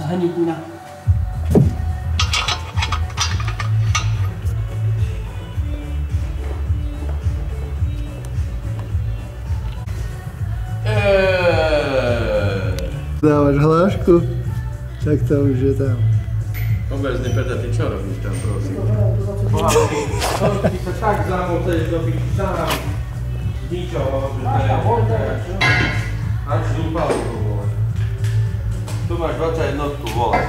hnitina. Dávaš hlášku, tak to už je tam. Obecne, Peťa, ty čo robíš tam, prosím? Ty sa tak zamoteš do sám ničoho, že to je... Až zúpalo to vole. Tu máš 21 vole.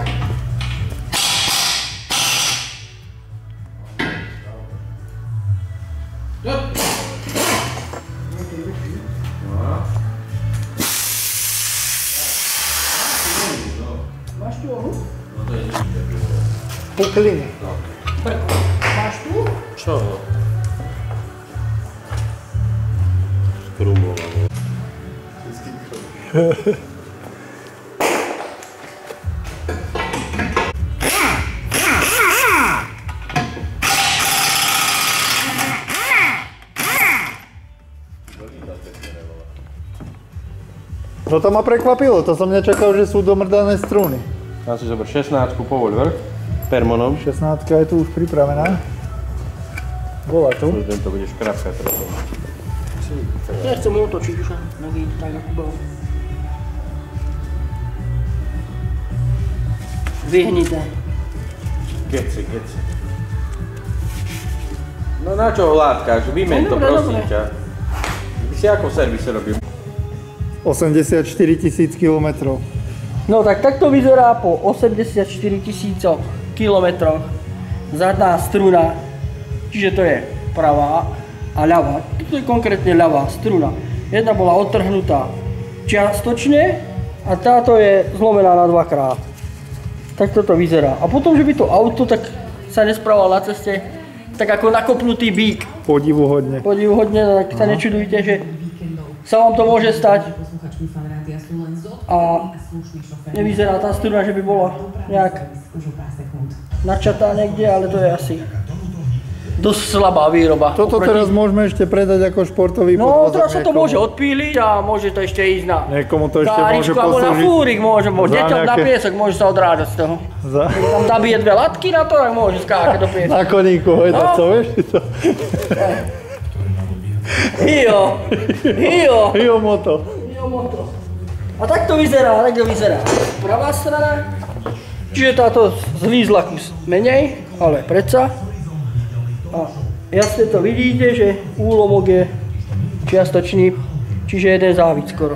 Máš tu ohu? No to je nič. Pukliny. Máš tu? Čoho? Skrumlova, no. No to ma prekvapilo, to som nečakal, že sú domrdané struny. Ja si zober 16 povoľ vrch, permonom. 16 je tu už pripravená. Bola tu. Tento budeš krapkať trochu. Ja chcem otočiť už, nohy tak ako bol. Vyhnite. Geci. No na čo ho látkáš? Vymeň to, prosím ťa. Ty si ako v servise robil? 84 000 kilometrov. No tak takto vyzerá po 84 000 kilometroch zadná struna, čiže to je pravá a ľavá. Toto je konkrétne ľavá struna. Jedna bola odtrhnutá čiastočne a táto je zlomená na dvakrát. Tak toto vyzerá. A potom, že by to auto tak sa nesprával na ceste, tak ako nakopnutý bík. Podivuhodne. Podivuhodne, no tak sa nečudujte, že sa vám to môže stať. A nevyzerá tá struna, že by bola nejak načatá niekde, ale to je asi dosť slabá výroba. Toto teraz môžeme ešte predať ako športový podvozok. No, teraz sa to môže odpíliť a môže to ešte ísť na niekomu to ešte môže káričku, alebo na poslúžiť. fúrik, môže deťom na piesok, môže sa odrážať z toho. Tam zabije dve latky na to, tak môže skákať do piesok. Na koníku hojda, co vieš? Hio moto. A tak to vyzerá, pravá strana, čiže táto zlízla kus menej, ale predsa. A jasne to vidíte, že úlomok je čiastočný, čiže jeden závid skoro.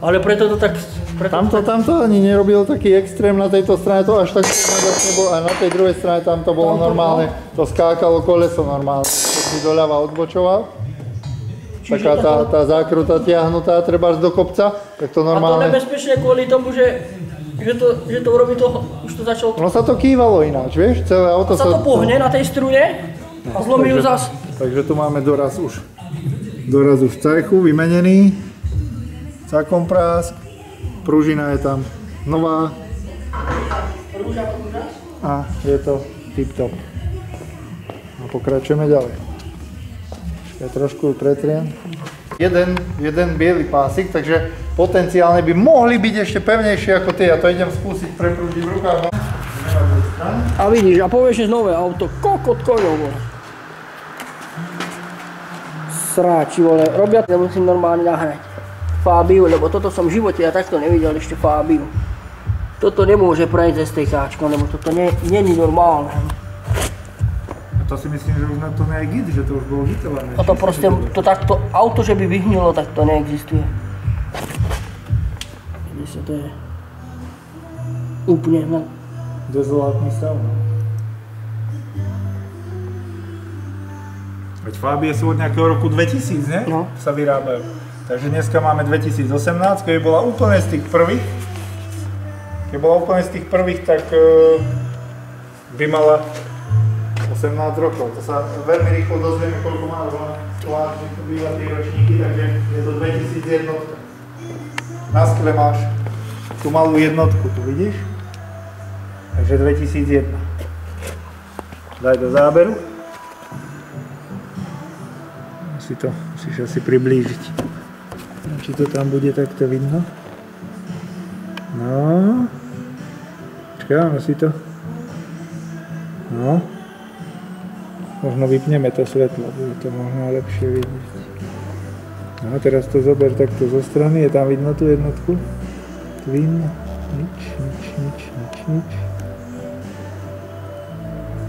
Ale preto to tak... Tamto ani nerobil taký extrém na tejto strane, to až tak nebolo, a na tej druhej strane tam to bolo normálne, to skákalo koleso normálne, keď si doľava odbočoval. Taká tá zákruta tiahnutá, trebárs do kopca, tak to normálne... A to nebezpečné kvôli tomu, že to urobí to, už to začalo... No sa to kývalo ináč, vieš, celé auto sa... to pohne na tej strune a zlomí ju zas. Takže tu máme doraz už v cajchu, vymenený, cakom prásk, pružina je tam nová a je to tip-top. A pokračujeme ďalej. Ja trošku pretriem. Jeden biely pásik, takže potenciálne by mohli byť ešte pevnejšie ako tie. Ja to idem skúsiť prepružiť v rukách. A vidíš, a povieš, že nové auto, kokot koňov, vole. Sráči, vole, robia, ja musím normálne nahrať Fabiu, lebo toto som v živote, ja takto nevidel ešte Fabiu. Toto nemôže prejsť z tej káčka, lebo toto není normálne. To si myslím, že už na to nie je git, že to už bolo vytelené. A to proste, to takto auto, že by vyhnilo, tak to neexistuje. To je úplne dezolátny stav, no. Veď Fabie sú od nejakého roku 2000, ne? No. Sa vyrábajú. Takže dneska máme 2018, keď bola úplne z tých prvých. Tak by mala 18 rokov. To sa veľmi rýchlo dozvieme, koľko má zvlášť, to býva tie ročníky, takže je to 2001. Na skle máš tú malú jednotku, tu vidíš? Takže 2001. Daj do záberu. Musíš asi priblížiť. Či to tam bude takto vidno? No. Počkaj, áno si to. No. Možno vypneme to svetlo, bude to možno lepšie vidieť. No a teraz to zober takto zo strany, je tam vidno tú jednotku? Twin, nič.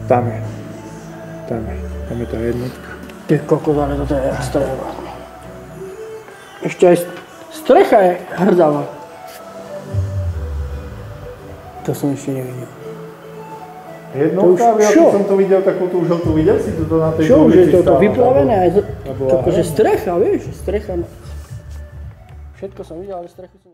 Tam je tá jednotka. Ty kokos, ale toto je extrémne. Ešte aj strecha je hrdzavá. To som ešte nevidel. Jednotka, ja keď som to videl, takú tú žltú, videl si to na tej Čo už je ulici toto stále, vyplavené aj bola akože strecha, vieš, strecha. Všetko som videl, ale strechu som